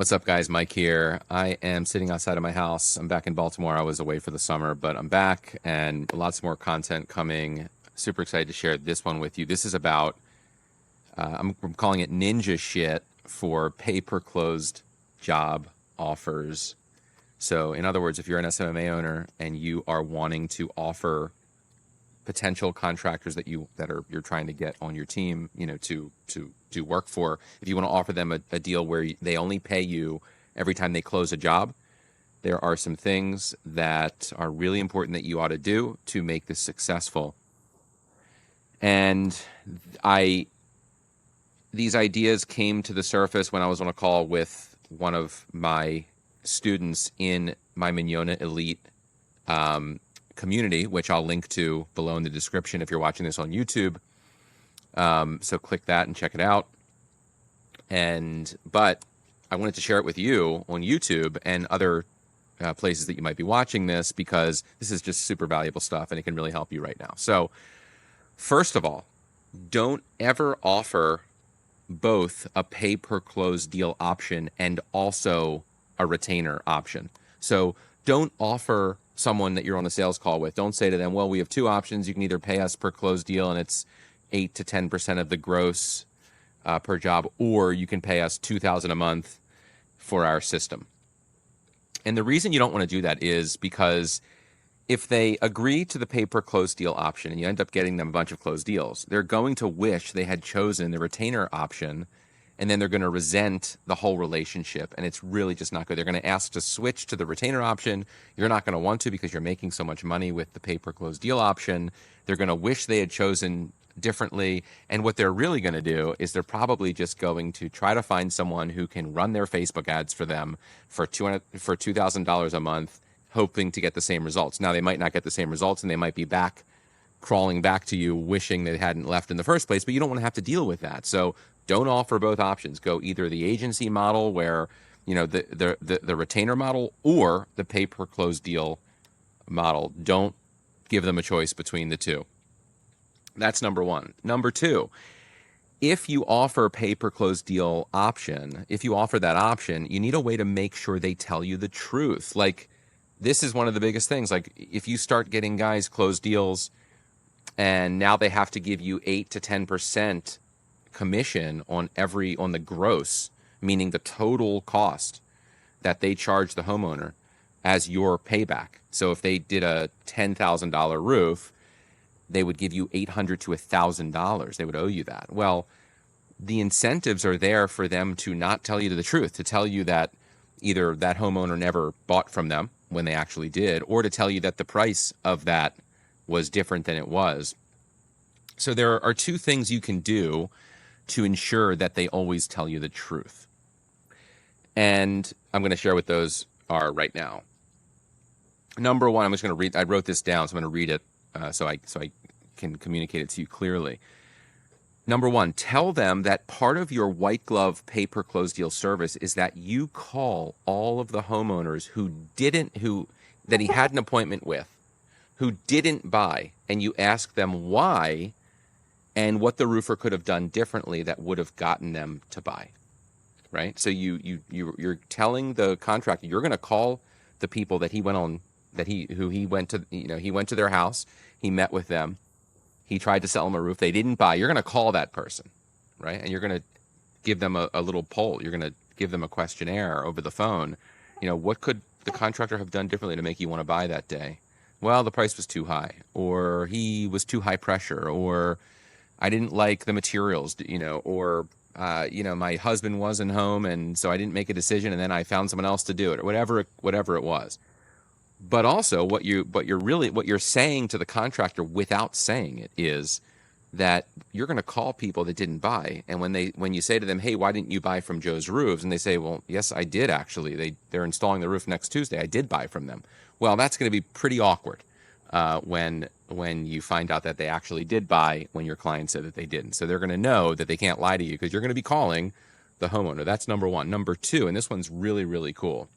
What's up, guys? Mike here. I am sitting outside of my house. I'm back in Baltimore. I was away for the summer, but I'm back and lots more content coming. Super excited to share this one with you. This is about, I'm calling it ninja shit for pay-per-closed job offers. So, in other words, if you're an SMMA owner and you are wanting to offer potential contractors you're trying to get on your team, to do work for, if you want to offer them a deal where they only pay you every time they close a job, there are some things that are really important that you ought to do to make this successful. And these ideas came to the surface when I was on a call with one of my students in my Mignona Elite community, which I'll link to below in the description if you're watching this on YouTube. So click that and check it out. But I wanted to share it with you on YouTube and other places that you might be watching this, because this is just super valuable stuff and it can really help you right now. So first of all, don't ever offer both a pay per close deal option and also a retainer option. So don't offer someone that you're on a sales call with, don't say to them, well, we have two options. You can either pay us per close deal and it's 8 to 10% of the gross per job, or you can pay us $2,000 a month for our system. And the reason you don't want to do that is because if they agree to the pay per close deal option and you end up getting them a bunch of closed deals, they're going to wish they had chosen the retainer option, and then they're going to resent the whole relationship, and it's really just not good. They're going to ask to switch to the retainer option. You're not going to want to because you're making so much money with the pay per close deal option. They're going to wish they had chosen differently, and what they're really going to do is they're probably just going to try to find someone who can run their Facebook ads for them for $2,000 a month, hoping to get the same results. Now, they might not get the same results, and they might be crawling back to you wishing they hadn't left in the first place, but you don't want to have to deal with that. So don't offer both options. Go either the agency model, where the retainer model, or the pay per close deal model. Don't give them a choice between the two. That's number one. Number two, if you offer pay per close deal option, if you offer that option, you need a way to make sure they tell you the truth. Like, this is one of the biggest things. Like, if you start getting guys closed deals and now they have to give you 8 to 10% commission on the gross, meaning the total cost that they charge the homeowner as your payback. So if they did a $10,000 roof, they would give you $800 to $1,000. They would owe you that. Well, the incentives are there for them to not tell you the truth, to tell you that either that homeowner never bought from them when they actually did, or to tell you that the price of that was different than it was. So there are two things you can do to ensure that they always tell you the truth. And I'm going to share what those are right now. Number one, I'm just going to read. I wrote this down, so I'm going to read it so I can communicate it to you clearly. Number one, tell them that part of your white glove pay per close deal service is that you call all of the homeowners that he had an appointment with, who didn't buy, and you ask them why and what the roofer could have done differently that would have gotten them to buy. Right? So you're telling the contractor, you're going to call the people that he went to their house, he met with them, he tried to sell them a roof, they didn't buy. You're going to call that person, right? And you're going to give them a little poll. You're going to give them a questionnaire over the phone. What could the contractor have done differently to make you want to buy that day? Well, the price was too high, or he was too high pressure, or I didn't like the materials, or my husband wasn't home, and so I didn't make a decision, and then I found someone else to do it, or whatever it was. But also, what you're saying to the contractor without saying it is that you're going to call people that didn't buy, and when you say to them, hey, why didn't you buy from Joe's Roofs? And they say, well, yes, I did actually. They're installing the roof next Tuesday. I did buy from them. Well, that's going to be pretty awkward when you find out that they actually did buy when your client said that they didn't. So they're going to know that they can't lie to you because you're going to be calling the homeowner. That's number one. Number two, and this one's really, really cool.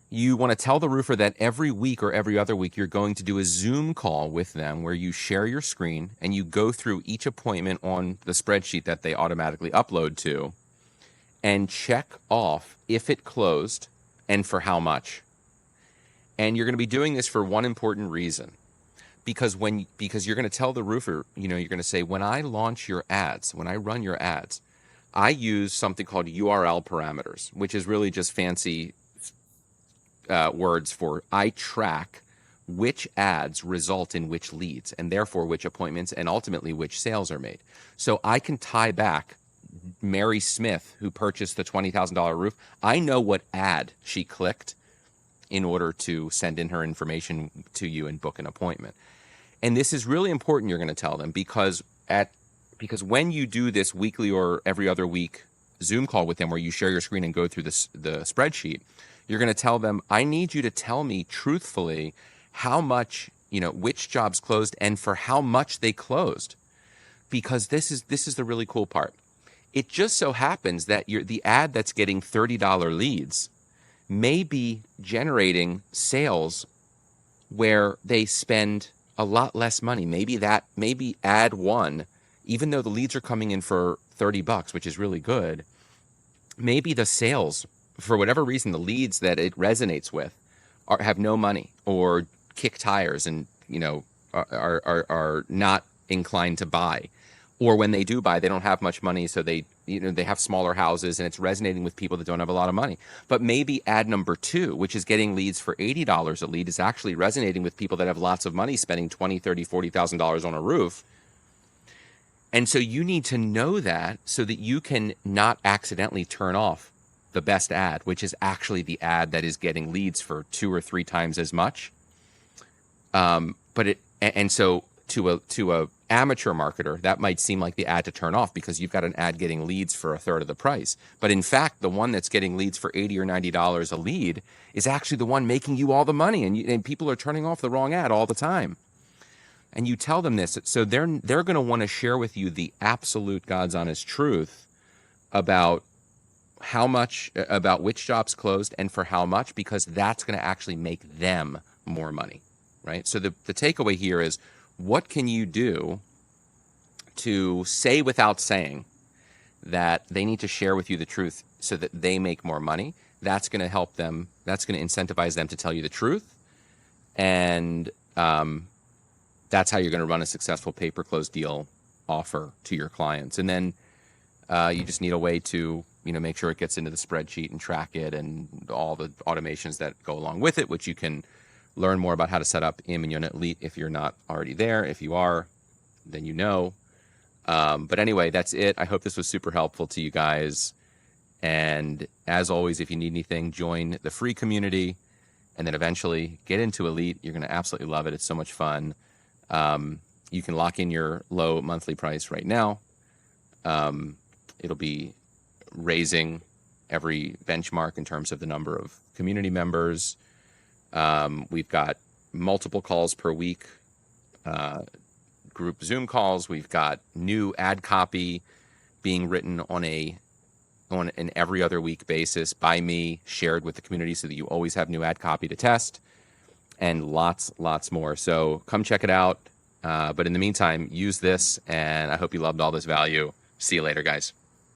You want to tell the roofer that every week or every other week you're going to do a Zoom call with them where you share your screen and you go through each appointment on the spreadsheet that they automatically upload to. and check off if it closed and for how much. And you're going to be doing this for one important reason. Because you're going to tell the roofer, you're going to say, when I launch your ads, when I run your ads, I use something called URL parameters, which is really just fancy words for I track which ads result in which leads, and therefore which appointments, and ultimately which sales are made. So I can tie back Mary Smith, who purchased the $20,000 roof. I know what ad she clicked in order to send in her information to you and book an appointment. And this is really important, you're going to tell them, because when you do this weekly or every other week Zoom call with them where you share your screen and go through the spreadsheet, you're going to tell them, I need you to tell me truthfully how much, which jobs closed and for how much they closed. Because this is the really cool part. It just so happens that the ad that's getting $30 leads may be generating sales where they spend a lot less money. Maybe ad one, even though the leads are coming in for $30, which is really good, maybe the sales, for whatever reason, the leads that it resonates with have no money or kick tires and, are not inclined to buy. Or when they do buy, they don't have much money, so they have smaller houses, and it's resonating with people that don't have a lot of money. But maybe ad number 2, which is getting leads for $80 a lead, is actually resonating with people that have lots of money, spending $20,000, $30,000, $40,000 on a roof. And so you need to know that so that you can not accidentally turn off the best ad, which is actually the ad that is getting leads for 2 or 3 times as much. So to a amateur marketer, that might seem like the ad to turn off because you've got an ad getting leads for a third of the price. But in fact, the one that's getting leads for $80 or $90 a lead is actually the one making you all the money, and people are turning off the wrong ad all the time. And you tell them this, so they're going to want to share with you the absolute God's honest truth about which jobs closed and for how much, because that's going to actually make them more money, right? So the takeaway here is, what can you do to say without saying that they need to share with you the truth so that they make more money? That's going to help them. That's going to incentivize them to tell you the truth. And that's how you're going to run a successful pay-per-close deal offer to your clients. And then you just need a way to make sure it gets into the spreadsheet and track it and all the automations that go along with it, which you can learn more about how to set up in Mignonne Elite if you're not already there. If you are, then you know. But anyway, that's it. I hope this was super helpful to you guys. And as always, if you need anything, join the free community and then eventually get into Elite. You're going to absolutely love it. It's so much fun. You can lock in your low monthly price right now. It'll be raising every benchmark in terms of the number of community members. We've got multiple calls per week, group Zoom calls. We've got new ad copy being written on an every other week basis by me, shared with the community so that you always have new ad copy to test, and lots more. So come check it out. But in the meantime, use this, and I hope you loved all this value. See you later, guys.